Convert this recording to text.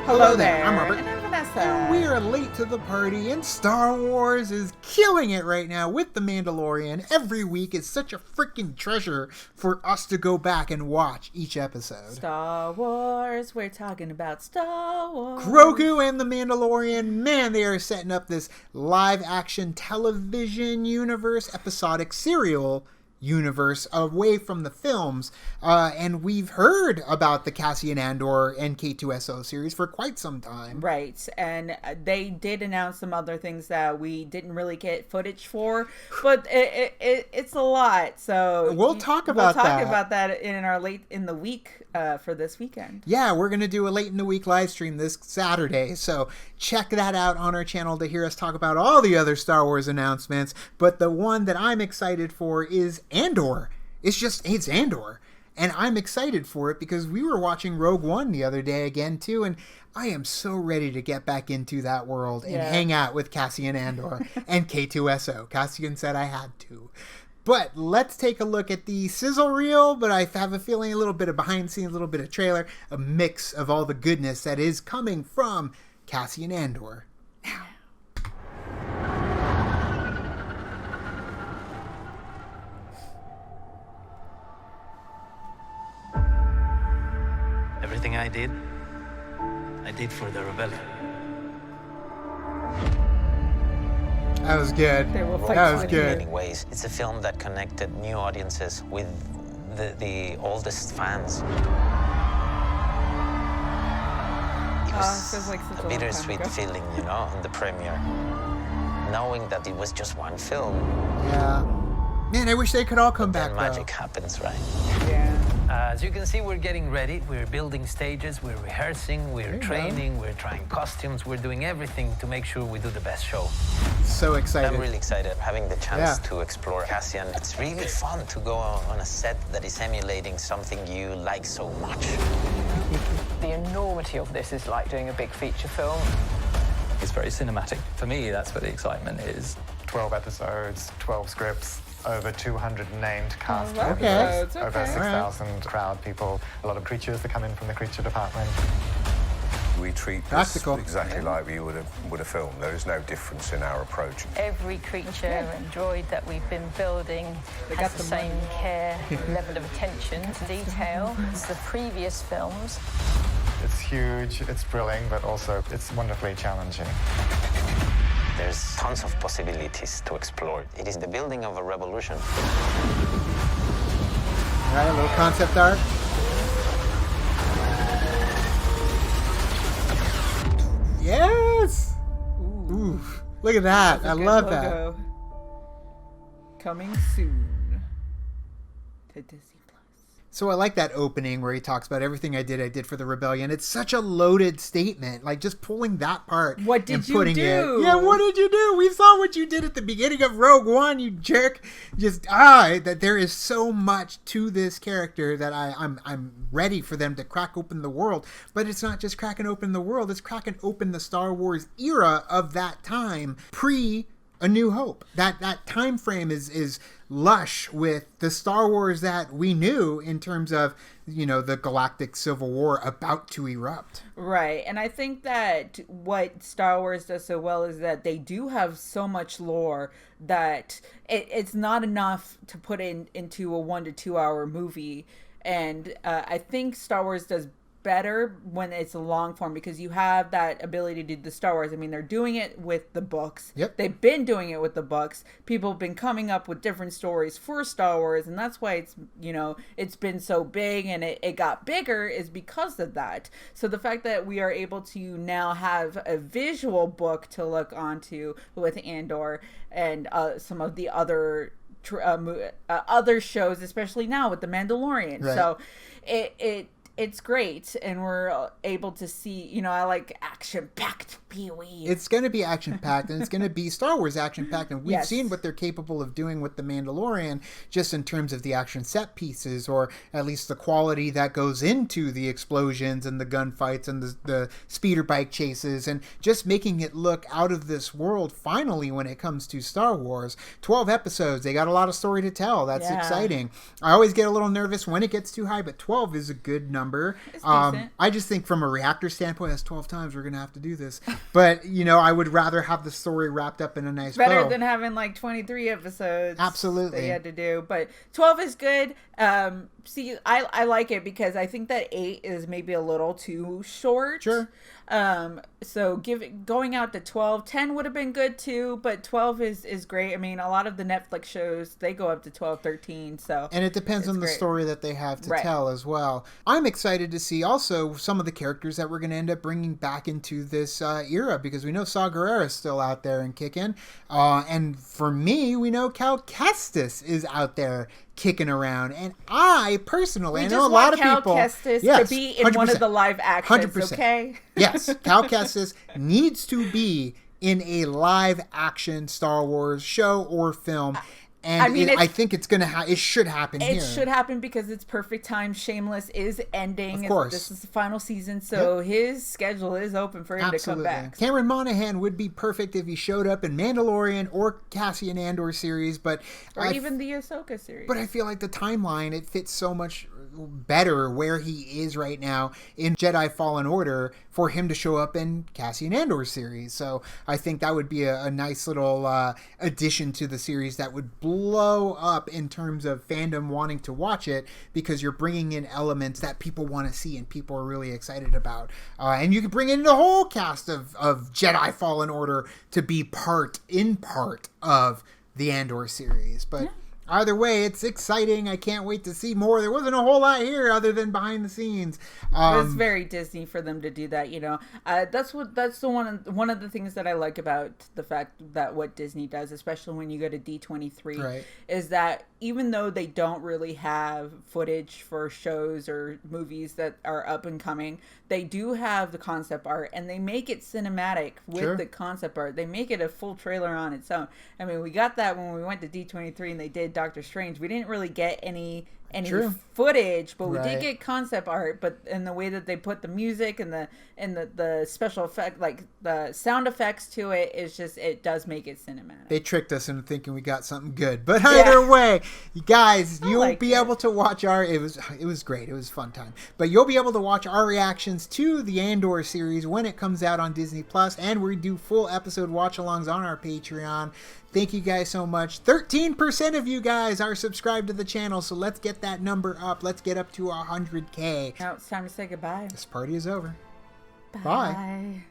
Hello there. I'm Robert. And I'm Vanessa. And we are late to the party, and Star Wars is killing it right now with The Mandalorian. Every week is such a freaking treasure for us to go back and watch each episode. Star Wars, we're talking about Star Wars. Grogu and The Mandalorian, man, they are setting up this live-action television universe, episodic serial universe away from the films, and we've heard about the Cassian Andor and K2SO series for quite some time. Right, and they did announce some other things that we didn't really get footage for, but it's a lot, so we'll talk about that in our late in the week for this weekend. Yeah, we're going to do a late in the week live stream this Saturday, so check that out on our channel to hear us talk about all the other Star Wars announcements, but the one that I'm excited for is Andor. It's Andor. And I'm excited for it because we were watching Rogue One the other day again too, and I am so ready to get back into that world and hang out with Cassian Andor and K2SO. Cassian said I had to. But let's take a look at the sizzle reel, but I have a feeling a little bit of behind the scenes, a little bit of trailer, a mix of all the goodness that is coming from Cassian Andor. Now. Everything I did for the rebellion. That was good. That was good. In many ways, it's a film that connected new audiences with the oldest fans. It was like a bittersweet feeling, you know, on the premiere, knowing that it was just one film. Yeah. Man, I wish they could all come back, though. Magic happens, right? Yeah. As you can see, we're getting ready. We're building stages, we're rehearsing, we're training, we're trying costumes, we're doing everything to make sure we do the best show. So excited. I'm really excited having the chance to explore Cassian. It's really fun to go on a set that is emulating something you like so much. The enormity of this is like doing a big feature film. It's very cinematic. For me, that's where the excitement is. 12 episodes, 12 scripts, over 200 named cast members, over 6,000 crowd people, a lot of creatures that come in from the creature department. We treat this exactly like we would have filmed. There is no difference in our approach. Every creature and droid that we've been building has the same care, level of attention to detail as the previous films. It's huge, it's thrilling, but also it's wonderfully challenging. There's tons of possibilities to explore. It is the building of a revolution. All right, a little concept art. Yes! Ooh, look at that. I love logo. That. Coming soon to Disney+. So I like that opening where he talks about everything I did for the rebellion. It's such a loaded statement. Like just pulling that part. What did you do? Yeah, what did you do? We saw what you did at the beginning of Rogue One, you jerk. Just that there is so much to this character that I'm ready for them to crack open the world. But it's not just cracking open the world, it's cracking open the Star Wars era of that time, pre A New Hope. That time frame is lush with the Star Wars that we knew in terms of, you know, the galactic civil war about to erupt. Right. And I think that what Star Wars does so well is that they do have so much lore that it's not enough to put into a 1 to 2 hour movie. And I think Star Wars does better when it's a long form because you have that ability to do the Star Wars. I mean, they're doing it with the books. Yep. They've been doing it with the books. People have been coming up with different stories for Star Wars, and that's why it's, you know, it's been so big and it got bigger is because of that. So the fact that we are able to now have a visual book to look onto with Andor and some of the other shows, especially now with The Mandalorian. Right. So it's great, and we're able to see, you know, I like action-packed Pee-wee. It's going to be action-packed, and it's going to be Star Wars action-packed, and we've seen what they're capable of doing with The Mandalorian, just in terms of the action set pieces, or at least the quality that goes into the explosions and the gunfights and the speeder bike chases, and just making it look out of this world, finally, when it comes to Star Wars. 12 episodes, they got a lot of story to tell. That's exciting. I always get a little nervous when it gets too high, but 12 is a good number number. It's decent. I just think from a reactor standpoint, that's 12 times we're going to have to do this. But, I would rather have the story wrapped up in a nice Better bow. than having like 23 episodes. Absolutely. That you had to do. But 12 is good. See, I like it because I think that 8 is maybe a little too short. Sure. So going out to 12, 10 would have been good too, but 12 is great. I mean, a lot of the Netflix shows, they go up to 12, 13. So and it depends on the story that they have to tell as well. I'm excited to see also some of the characters that we're going to end up bringing back into this era, because we know Saw Gerrera is still out there and kicking. And for me, we know Cal Kestis is out there kicking around, and I personally, I know a lot of people. Cal Kestis to be in 100%, one of the live actions. 100%. Okay. Yes, Cal Kestis needs to be in a live action Star Wars show or film. And I mean, I think it's gonna. It should happen. It should happen because it's perfect time. Shameless is ending. Of course, this is the final season, so his schedule is open for him to come back. Cameron Monaghan would be perfect if he showed up in Mandalorian or Cassian Andor series, but even the Ahsoka series. But I feel like the timeline, it fits so much better where he is right now in Jedi Fallen Order for him to show up in Cassian Andor series. So I think that would be a nice little addition to the series that would blow up in terms of fandom wanting to watch it, because you're bringing in elements that people want to see and people are really excited about. And you can bring in the whole cast of Jedi Fallen Order to be part of the Andor series. But either way, it's exciting. I can't wait to see more. There wasn't a whole lot here other than behind the scenes. It was very Disney for them to do that, That's the one of the things that I like about the fact that what Disney does, especially when you go to D23, is that even though they don't really have footage for shows or movies that are up and coming, they do have the concept art, and they make it cinematic with the concept art. They make it a full trailer on its own. I mean, we got that when we went to D23 and they did Doctor Strange. We didn't really get any footage, but we did get concept art. But in the way that they put the music and the special effect, like the sound effects to it, is just, it does make it cinematic. They tricked us into thinking we got something good, but either way, you guys, you'll be able to watch it was great. It was a fun time. But you'll be able to watch our reactions to the Andor series when it comes out on Disney Plus, and we do full episode watch-alongs on our Patreon. Thank you guys so much. 13% of you guys are subscribed to the channel, so let's get that number up. Let's get up to 100K. Now it's time to say goodbye. This party is over. Bye.